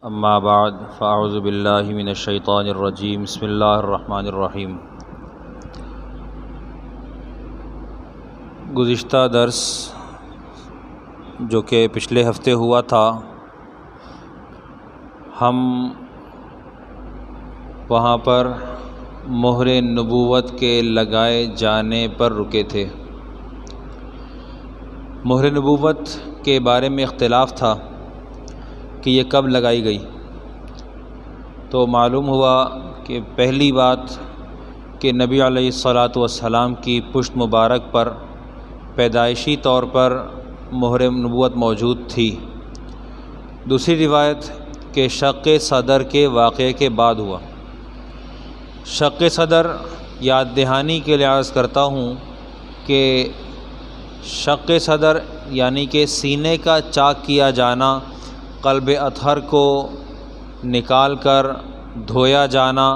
اما بعد فاعوذ باللہ من الشیطان الرجیم بسم اللہ الرحمن الرحیم۔ گزشتہ درس جو کہ پچھلے ہفتے ہوا تھا، ہم وہاں پر مہر نبوت کے لگائے جانے پر رکے تھے۔ مہر نبوت کے بارے میں اختلاف تھا کہ یہ کب لگائی گئی، تو معلوم ہوا کہ پہلی بات کہ نبی علیہ الصلاۃ والسلام کی پشت مبارک پر پیدائشی طور پر مہر نبوت موجود تھی۔ دوسری روایت کہ شق صدر کے واقعے کے بعد ہوا۔ شق صدر یاد دہانی کے لیے عرض کرتا ہوں کہ شق صدر یعنی کہ سینے کا چاک کیا جانا، قلب اطہر کو نکال کر دھویا جانا،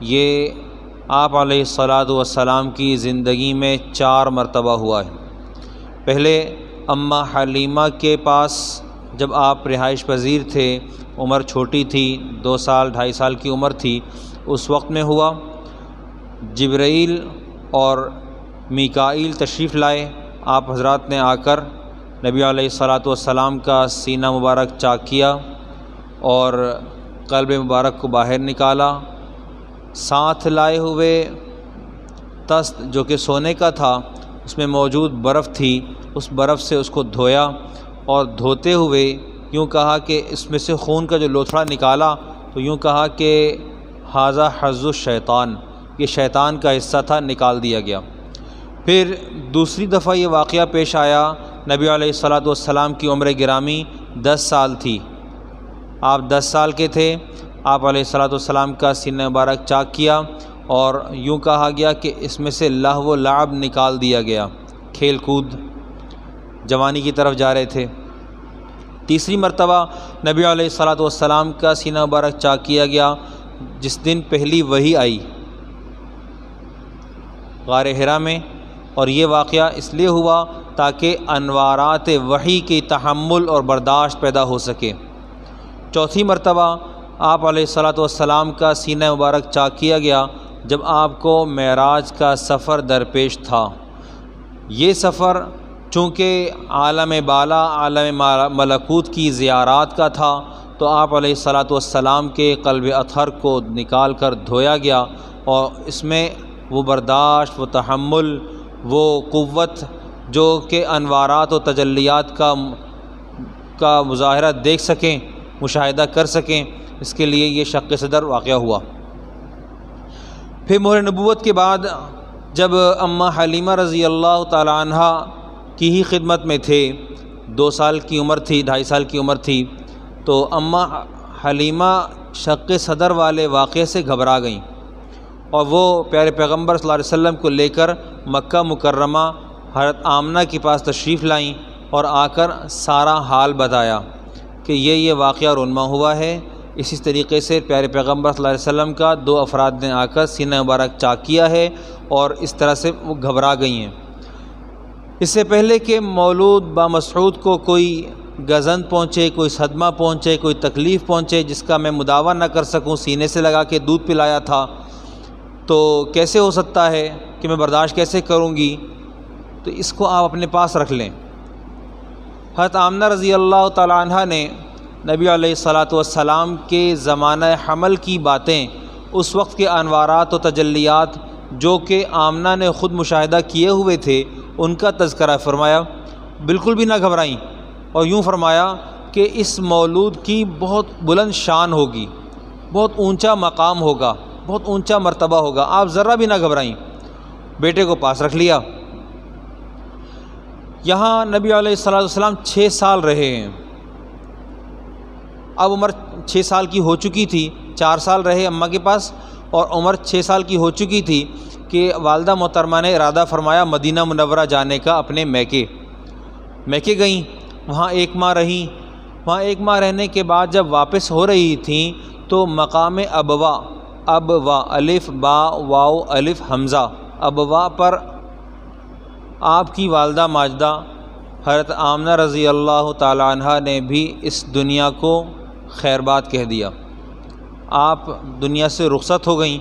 یہ آپ علیہ الصلاۃ والسلام کی زندگی میں 4 مرتبہ ہوا ہے۔ پہلے اماں حلیمہ کے پاس جب آپ رہائش پذیر تھے، عمر چھوٹی تھی، 2 سال 2.5 سال کی عمر تھی، اس وقت میں ہوا۔ جبرائیل اور میکائیل تشریف لائے، آپ حضرات نے آ کر نبی علیہ الصلاۃ والسلام کا سینہ مبارک چاک کیا اور قلب مبارک کو باہر نکالا۔ ساتھ لائے ہوئے تست جو کہ سونے کا تھا، اس میں موجود برف تھی، اس برف سے اس کو دھویا اور دھوتے ہوئے یوں کہا کہ اس میں سے خون کا جو لوتھڑا نکالا تو یوں کہا کہ ھذا حظ الشیطان، یہ شیطان کا حصہ تھا، نکال دیا گیا۔ پھر دوسری دفعہ یہ واقعہ پیش آیا، نبی علیہ الصلاۃ والسلام کی عمر گرامی 10 سال تھی، آپ 10 سال کے تھے۔ آپ علیہ الصلاۃ والسلام کا سینہ مبارک چاک کیا اور یوں کہا گیا کہ اس میں سے لہو و لعب نکال دیا گیا، کھیل کود جوانی کی طرف جا رہے تھے۔ تیسری مرتبہ نبی علیہ الصلاۃ والسلام کا سینہ مبارک چاک کیا گیا جس دن پہلی وحی آئی غار حرا میں، اور یہ واقعہ اس لیے ہوا تاکہ انوارات وحی کی تحمل اور برداشت پیدا ہو سکے۔ چوتھی مرتبہ آپ علیہ الصلاۃ والسلام کا سینہ مبارک چاک کیا گیا جب آپ کو معراج کا سفر درپیش تھا۔ یہ سفر چونکہ عالم بالا، عالم ملکوت کی زیارات کا تھا، تو آپ علیہ الصلاۃ والسلام کے قلب اطہر کو نکال کر دھویا گیا اور اس میں وہ برداشت، وہ تحمل، وہ قوت جو کہ انوارات و تجلیات کا مظاہرہ دیکھ سکیں، مشاہدہ کر سکیں، اس کے لیے یہ شق صدر واقعہ ہوا۔ پھر مہر نبوت کے بعد جب اماں حلیمہ رضی اللہ تعالی عنہ کی ہی خدمت میں تھے، 2 سال کی عمر تھی، 2.5 سال کی عمر تھی، تو اماں حلیمہ شق صدر والے واقعے سے گھبرا گئیں اور وہ پیارے پیغمبر صلی اللہ علیہ وسلم کو لے کر مکہ مکرمہ حضرت آمنہ کے پاس تشریف لائیں اور آ کر سارا حال بتایا کہ یہ واقعہ رونما ہوا ہے۔ اسی طریقے سے پیارے پیغمبر صلی اللہ علیہ وسلم کا 2 افراد نے آ کر سینہ مبارک چاک کیا ہے، اور اس طرح سے وہ گھبرا گئی ہیں۔ اس سے پہلے کہ مولود بامسعود کو کوئی گزن پہنچے، کوئی صدمہ پہنچے، کوئی تکلیف پہنچے جس کا میں مداوع نہ کر سکوں، سینے سے لگا کے دودھ پلایا تھا، تو کیسے ہو سکتا ہے کہ میں برداشت کیسے کروں گی؟ تو اس کو آپ اپنے پاس رکھ لیں۔ حضرت آمنہ رضی اللہ تعالی عنہ نے نبی علیہ الصلاۃ والسلام کے زمانہ حمل کی باتیں، اس وقت کے انوارات و تجلیات جو کہ آمنہ نے خود مشاہدہ کیے ہوئے تھے، ان کا تذکرہ فرمایا۔ بالکل بھی نہ گھبرائیں اور یوں فرمایا کہ اس مولود کی بہت بلند شان ہوگی، بہت اونچا مقام ہوگا، بہت اونچا مرتبہ ہوگا، آپ ذرا بھی نہ گھبرائیں۔ بیٹے کو پاس رکھ لیا۔ یہاں نبی علیہ الصلاۃ والسلام 6 سال رہے ہیں، اب عمر 6 سال کی ہو چکی تھی، 4 سال رہے اماں کے پاس اور عمر 6 سال کی ہو چکی تھی کہ والدہ محترمہ نے ارادہ فرمایا مدینہ منورہ جانے کا، اپنے میکے گئیں، وہاں 1 ماہ رہیں۔ وہاں 1 ماہ رہنے کے بعد جب واپس ہو رہی تھیں تو مقام ابوا الف با واو الف حمزہ ابوا پر آپ کی والدہ ماجدہ حضرت آمنہ رضی اللہ تعالی عنہ نے بھی اس دنیا کو خیر بات کہہ دیا، آپ دنیا سے رخصت ہو گئیں۔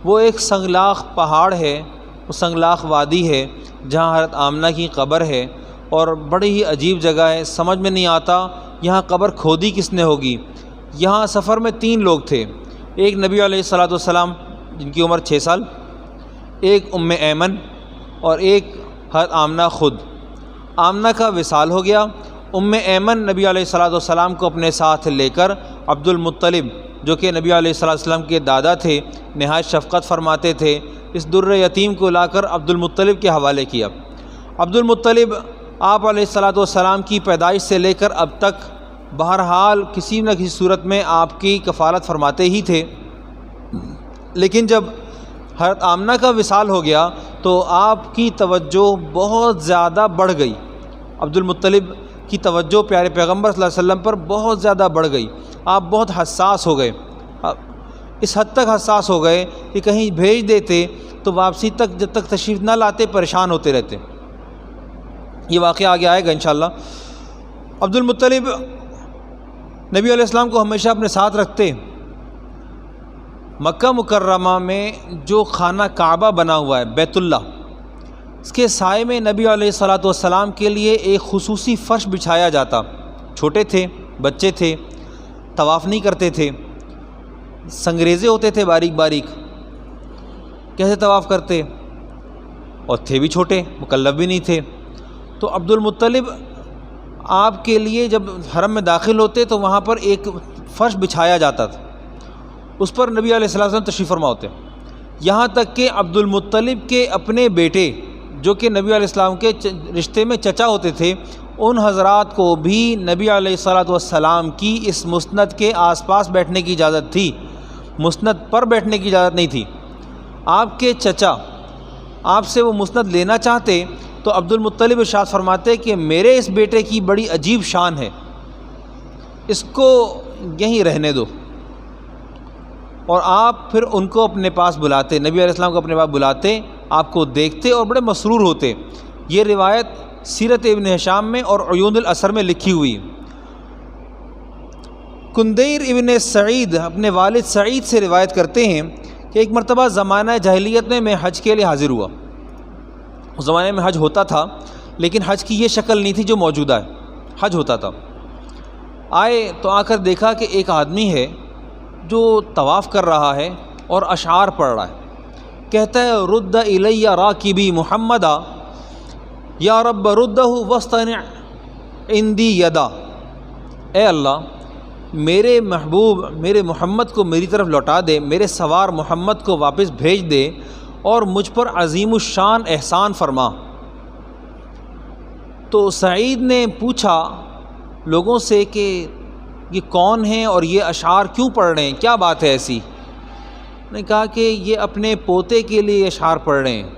وہ ایک سنگلاخ پہاڑ ہے، وہ سنگلاخ وادی ہے جہاں حضرت آمنہ کی قبر ہے، اور بڑی ہی عجیب جگہ ہے، سمجھ میں نہیں آتا یہاں قبر کھودی کس نے ہوگی۔ یہاں سفر میں 3 لوگ تھے، ایک نبی علیہ الصلوۃ والسلام جن کی عمر 6 سال، ایک ام ایمن اور ایک حضرت آمنہ خود۔ آمنہ کا وصال ہو گیا، ام ایمن نبی علیہ الصلوۃ والسلام کو اپنے ساتھ لے کر عبد المطلب جو کہ نبی علیہ الصلوۃ والسلام کے دادا تھے، نہایت شفقت فرماتے تھے، اس در یتیم کو لا کر عبد المطلب کے حوالے کیا۔ عبد المطلب آپ علیہ الصلوۃ والسلام کی پیدائش سے لے کر اب تک بہرحال کسی نہ کسی صورت میں آپ کی کفالت فرماتے ہی تھے، لیکن جب حضرت آمنہ کا وصال ہو گیا تو آپ کی توجہ بہت زیادہ بڑھ گئی۔ عبد المطلب کی توجہ پیارے پیغمبر صلی اللہ علیہ وسلم پر بہت زیادہ بڑھ گئی، آپ بہت حساس ہو گئے، اس حد تک حساس ہو گئے کہ کہیں بھیج دیتے تو واپسی تک جب تک تشریف نہ لاتے پریشان ہوتے رہتے۔ یہ واقعہ آگے آئے گا انشاءاللہ۔ عبد المطلب نبی علیہ السلام کو ہمیشہ اپنے ساتھ رکھتے۔ مکہ مکرمہ میں جو خانہ کعبہ بنا ہوا ہے بیت اللہ، اس کے سائے میں نبی علیہ الصلوۃ والسلام کے لیے ایک خصوصی فرش بچھایا جاتا۔ چھوٹے تھے، بچے تھے، طواف نہیں کرتے تھے، سنگریزے ہوتے تھے باریک باریک، کیسے طواف کرتے، اور تھے بھی چھوٹے، مکلف بھی نہیں تھے۔ تو عبد المطلب آپ کے لیے جب حرم میں داخل ہوتے تو وہاں پر ایک فرش بچھایا جاتا تھا، اس پر نبی علیہ الصلوۃ والسلام تشریف فرما ہوتے، یہاں تک کہ عبد المطلب کے اپنے بیٹے جو کہ نبی علیہ السلام کے رشتے میں چچا ہوتے تھے، ان حضرات کو بھی نبی علیہ الصلوۃ والسلام کی اس مسند کے آس پاس بیٹھنے کی اجازت تھی، مسند پر بیٹھنے کی اجازت نہیں تھی۔ آپ کے چچا آپ سے وہ مسند لینا چاہتے تو عبد المطلب ارشاد فرماتے کہ میرے اس بیٹے کی بڑی عجیب شان ہے، اس کو یہیں رہنے دو، اور آپ پھر ان کو اپنے پاس بلاتے، نبی علیہ السلام کو اپنے پاس بلاتے، آپ کو دیکھتے اور بڑے مسرور ہوتے۔ یہ روایت سیرت ابن ہشام میں اور عیون الاثر میں لکھی ہوئی۔ کندیر ابن سعید اپنے والد سعید سے روایت کرتے ہیں کہ ایک مرتبہ زمانہ جاہلیت میں حج کے لیے حاضر ہوا۔ اس زمانے میں حج ہوتا تھا، لیکن حج کی یہ شکل نہیں تھی جو موجودہ ہے، حج ہوتا تھا۔ آئے تو آ کر دیکھا کہ ایک آدمی ہے جو طواف کر رہا ہے اور اشعار پڑھ رہا ہے، کہتا ہے رد الی راکبی محمدا یا رب ردہ واصطنع عندی یدا، اے اللہ میرے محبوب میرے محمد کو میری طرف لوٹا دے، میرے سوار محمد کو واپس بھیج دے اور مجھ پر عظیم الشان احسان فرما۔ تو سعید نے پوچھا لوگوں سے کہ یہ کون ہیں اور یہ اشعار کیوں پڑھ رہے ہیں، کیا بات ہے ایسی؟ نے کہا کہ یہ اپنے پوتے کے لیے اشعار پڑھ رہے ہیں۔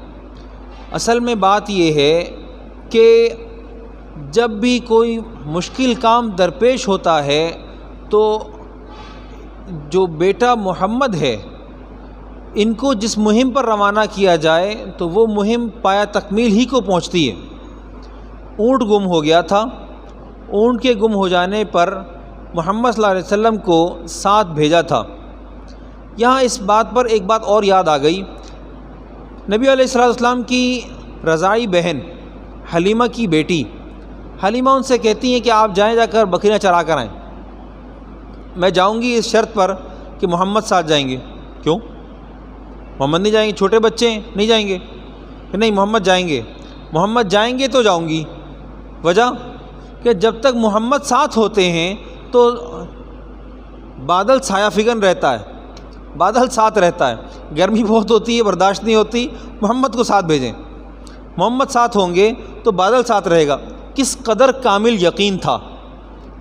اصل میں بات یہ ہے کہ جب بھی کوئی مشکل کام درپیش ہوتا ہے تو جو بیٹا محمد ہے ان کو جس مہم پر روانہ کیا جائے تو وہ مہم پایا تکمیل ہی کو پہنچتی ہے۔ اونٹ گم ہو گیا تھا، اونٹ کے گم ہو جانے پر محمد صلی اللہ علیہ وسلم کو ساتھ بھیجا تھا۔ یہاں اس بات پر ایک بات اور یاد آ گئی، نبی علیہ السلام کی رضاعی بہن حلیمہ کی بیٹی حلیمہ ان سے کہتی ہیں کہ آپ جائیں، جا کر بکریاں چرا کر آئیں۔ میں جاؤں گی اس شرط پر کہ محمد ساتھ جائیں گے۔ کیوں؟ محمد نہیں جائیں گے؟ چھوٹے بچے ہیں، نہیں جائیں گے؟ کہ نہیں محمد جائیں گے، محمد جائیں گے تو جاؤں گی۔ وجہ کہ جب تک محمد ساتھ ہوتے ہیں تو بادل سایہ فگن رہتا ہے، بادل ساتھ رہتا ہے، گرمی بہت ہوتی ہے، برداشت نہیں ہوتی، محمد کو ساتھ بھیجیں۔ محمد ساتھ ہوں گے تو بادل ساتھ رہے گا۔ کس قدر کامل یقین تھا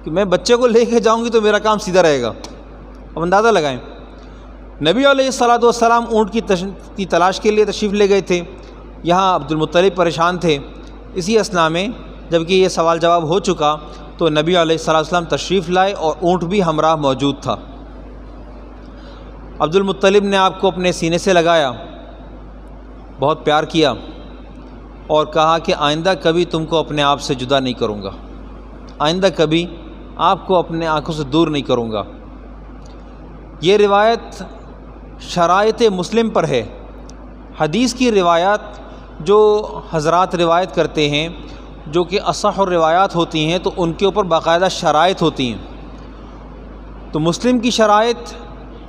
کہ میں بچے کو لے کے جاؤں گی تو میرا کام سیدھا رہے گا۔ اب اندازہ لگائیں، نبی علیہ الصلوۃ والسلام اونٹ کی تلاش کے لیے تشریف لے گئے تھے، یہاں عبد المطلب پریشان تھے۔ اسی اثناء میں جب کہ یہ سوال جواب ہو چکا تو نبی علیہ الصلوۃ والسلام تشریف لائے اور اونٹ بھی ہمراہ موجود تھا۔ عبد المطلب نے آپ کو اپنے سینے سے لگایا، بہت پیار کیا اور کہا کہ آئندہ کبھی تم کو اپنے آپ سے جدا نہیں کروں گا، آئندہ کبھی آپ کو اپنے آنکھوں سے دور نہیں کروں گا۔ یہ روایت شرائط مسلم پر ہے۔ حدیث کی روایات جو حضرات روایت کرتے ہیں جو کہ اصح الروایات ہوتی ہیں تو ان کے اوپر باقاعدہ شرائط ہوتی ہیں۔ تو مسلم کی شرائط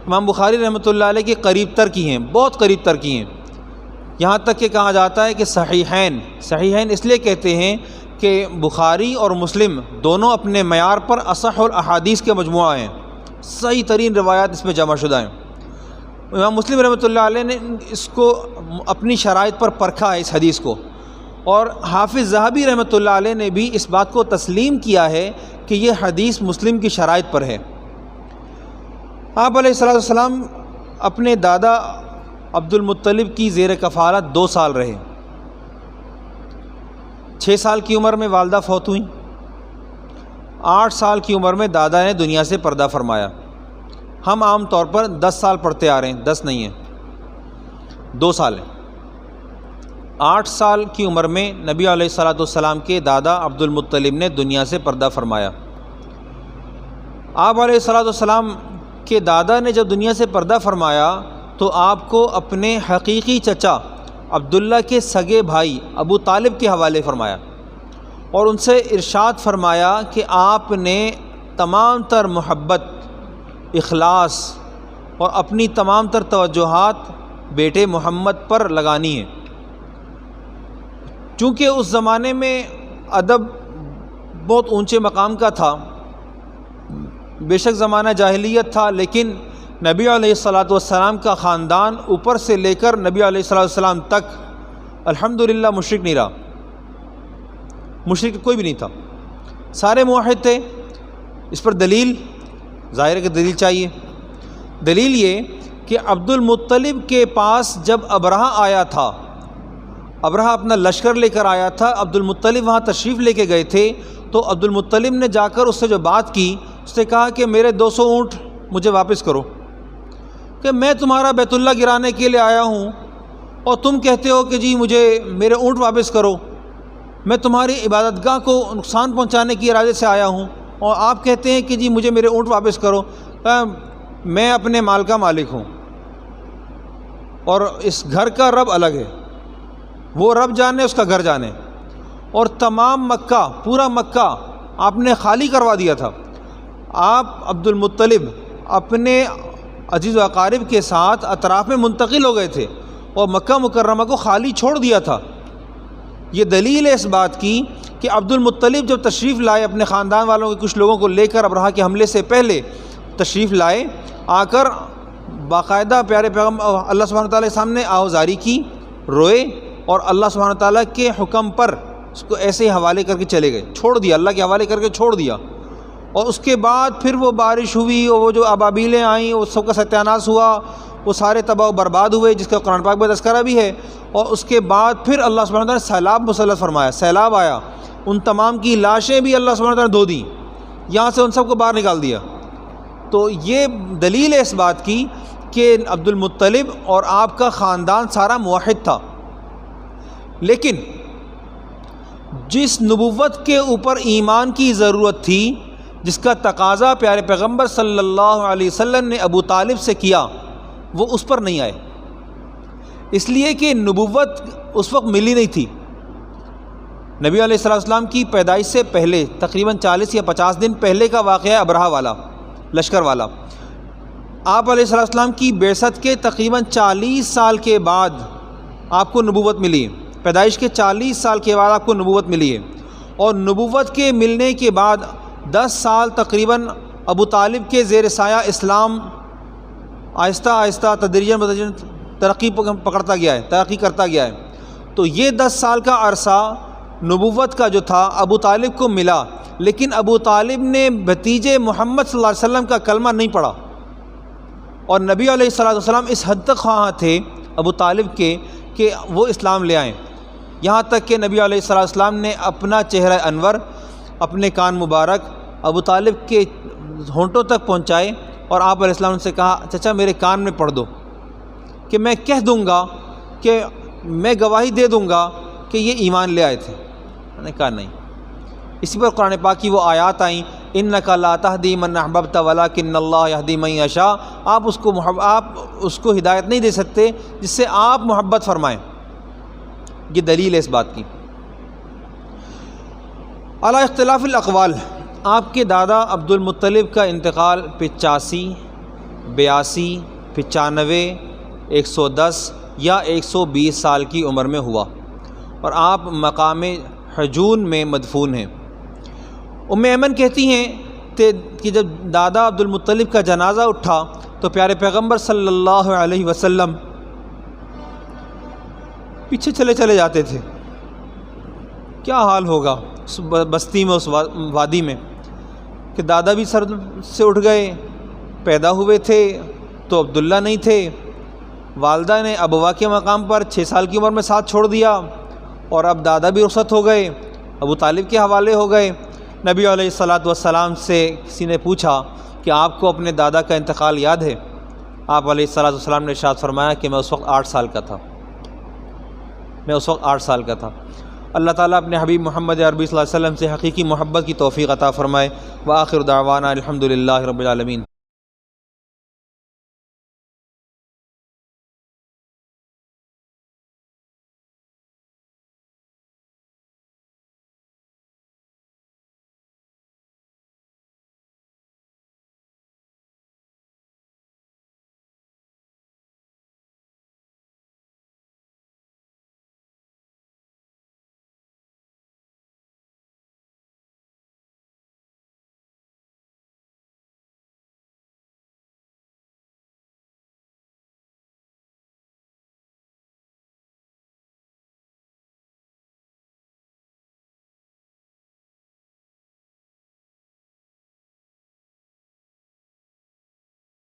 امام بخاری رحمۃ اللہ علیہ کے قریب تر کی ہیں، بہت قریب تر کی ہیں، یہاں تک کہ کہا جاتا ہے کہ صحیحین اس لیے کہتے ہیں کہ بخاری اور مسلم دونوں اپنے معیار پر اصح الاحادیث کے مجموعہ ہیں، صحیح ترین روایات اس میں جمع شدہ ہیں۔ امام مسلم رحمۃ اللہ علیہ نے اس کو اپنی شرائط پر پرکھا ہے اس حدیث کو، اور حافظ ذہبی رحمۃ اللہ علیہ نے بھی اس بات کو تسلیم کیا ہے کہ یہ حدیث مسلم کی شرائط پر ہے۔ آپ علیہ الصلوۃ والسلام اپنے دادا عبد المطلب کی زیر کفالت 2 سال رہے۔ 6 سال کی عمر میں والدہ فوت ہوئیں، 8 سال کی عمر میں دادا نے دنیا سے پردہ فرمایا۔ ہم عام طور پر 10 سال پڑھتے آ رہے ہیں، 10 نہیں ہیں، 2 سال ہیں۔ 8 سال کی عمر میں نبی علیہ الصلوۃ والسلام کے دادا عبد المطلب نے دنیا سے پردہ فرمایا۔ آپ علیہ الصلوۃ والسلام کے دادا نے جب دنیا سے پردہ فرمایا تو آپ کو اپنے حقیقی چچا عبداللہ کے سگے بھائی ابو طالب کے حوالے فرمایا اور ان سے ارشاد فرمایا کہ آپ نے تمام تر محبت، اخلاص اور اپنی تمام تر توجہات بیٹے محمد پر لگانی ہے۔ چونکہ اس زمانے میں ادب بہت اونچے مقام کا تھا، بے شک زمانہ جاہلیت تھا، لیکن نبی علیہ الصلوۃ والسلام کا خاندان اوپر سے لے کر نبی علیہ الصلوۃ والسلام تک الحمدللہ مشرک نہیں رہا، مشرک کوئی بھی نہیں تھا، سارے موحد تھے۔ اس پر دلیل ظاہر ہے کہ دلیل چاہیے۔ دلیل یہ کہ عبد المطلب کے پاس جب ابرہہ آیا تھا، ابرہہ اپنا لشکر لے کر آیا تھا، عبد المطلب وہاں تشریف لے کے گئے تھے، تو عبد المطلب نے جا کر اس سے جو بات کی، اس نے کہا کہ میرے 200 اونٹ مجھے واپس کرو، کہ میں تمہارا بیت اللہ گرانے کے لیے آیا ہوں اور تم کہتے ہو کہ جی مجھے میرے اونٹ واپس کرو، میں تمہاری عبادت گاہ کو نقصان پہنچانے کی ارادے سے آیا ہوں اور آپ کہتے ہیں کہ جی مجھے میرے اونٹ واپس کرو۔ میں اپنے مال کا مالک ہوں اور اس گھر کا رب الگ ہے، وہ رب جانے اس کا گھر جانے، اور تمام مکہ، پورا مکہ آپ نے خالی کروا دیا تھا۔ آپ عبد المطلب اپنے عزیز و اقارب کے ساتھ اطراف میں منتقل ہو گئے تھے اور مکہ مکرمہ کو خالی چھوڑ دیا تھا۔ یہ دلیل ہے اس بات کی کہ عبد المطلب جب تشریف لائے اپنے خاندان والوں کے کچھ لوگوں کو لے کر ابرہہ کے حملے سے پہلے تشریف لائے، آ کر باقاعدہ پیارے پیغمبر اللہ سبحانہ وتعالیٰ کے سامنے آہوزاری کی، روئے اور اللہ سبحانہ وتعالیٰ کے حکم پر اس کو ایسے ہی حوالے کر کے چلے گئے، چھوڑ دیا، اللہ کے حوالے کر کے چھوڑ دیا۔ اور اس کے بعد پھر وہ بارش ہوئی اور وہ جو ابابیلیں آئیں، وہ سب کا ستیاناش ہوا، وہ سارے تباہ و برباد ہوئے، جس کا قرآن پاک میں تذکرہ بھی ہے۔ اور اس کے بعد پھر اللہ سبحانہ وتعالیٰ نے سیلاب مسلط فرمایا، سیلاب آیا، ان تمام کی لاشیں بھی اللہ سبحانہ وتعالیٰ نے دھو دیں، یہاں سے ان سب کو باہر نکال دیا۔ تو یہ دلیل ہے اس بات کی کہ عبد المطلب اور آپ کا خاندان سارا موحد تھا، لیکن جس نبوت کے اوپر ایمان کی ضرورت تھی، جس کا تقاضا پیارے پیغمبر صلی اللہ علیہ وسلم نے ابو طالب سے کیا، وہ اس پر نہیں آئے، اس لیے کہ نبوت اس وقت ملی نہیں تھی۔ نبی علیہ السلام کی پیدائش سے پہلے تقریباً 40 یا 50 دن پہلے کا واقعہ ہے ابرہہ والا، لشکر والا۔ آپ علیہ السلام کی بعثت کے تقریباً 40 سال کے بعد آپ کو نبوت ملی، پیدائش کے 40 سال کے بعد آپ کو نبوت ملی ہے، اور نبوت کے ملنے کے بعد 10 سال تقریباً ابو طالب کے زیر سایہ اسلام آہستہ آہستہ تدریجاً ترقی پکڑتا گیا ہے، ترقی کرتا گیا ہے۔ تو یہ 10 سال کا عرصہ نبوت کا جو تھا ابو طالب کو ملا، لیکن ابو طالب نے بھتیجے محمد صلی اللہ علیہ وسلم کا کلمہ نہیں پڑھا، اور نبی علیہ السلام اس حد تک خواہاں تھے ابو طالب کے کہ وہ اسلام لے آئیں، یہاں تک کہ نبی علیہ السلام نے اپنا چہرہ انور، اپنے کان مبارک ابو طالب کے ہونٹوں تک پہنچائے، اور آپ علیہ السلام سے کہا چچا میرے کان میں پڑھ دو کہ میں کہہ دوں گا، کہ میں گواہی دے دوں گا کہ یہ ایمان لے آئے تھے۔ میں نے کہا نہیں، اسی پر قرآن پاک کی وہ آیات آئیں انک لا تہدی من احببت ولکن اللہ یہدی من یشاء، آپ اس کو ہدایت نہیں دے سکتے جس سے آپ محبت فرمائیں۔ یہ دلیل ہے اس بات کی۔ علی اختلاف الاقوال، آپ کے دادا عبد المطلب کا انتقال 85، 82، 95، 110 یا 120 سال کی عمر میں ہوا اور آپ مقام حجون میں مدفون ہیں۔ ام ایمن کہتی ہیں کہ جب دادا عبد المطلب کا جنازہ اٹھا تو پیارے پیغمبر صلی اللہ علیہ وسلم پیچھے چلے جاتے تھے۔ کیا حال ہوگا اس بستی میں، اس وادی میں، کہ دادا بھی سر سے اٹھ گئے، پیدا ہوئے تھے تو عبداللہ نہیں تھے، والدہ نے ابوا کے مقام پر 6 سال کی عمر میں ساتھ چھوڑ دیا، اور اب دادا بھی رخصت ہو گئے، ابو طالب کے حوالے ہو گئے۔ نبی علیہ الصلاۃ والسلام سے کسی نے پوچھا کہ آپ کو اپنے دادا کا انتقال یاد ہے؟ آپ علیہ الصلاۃ والسلام نے ارشاد فرمایا کہ میں اس وقت 8 سال کا تھا۔ اللہ تعالیٰ اپنے حبیب محمد عربی صلی اللہ علیہ وسلم سے حقیقی محبت کی توفیق عطا فرمائے۔ وآخر دعوانا الحمدللہ رب العالمین۔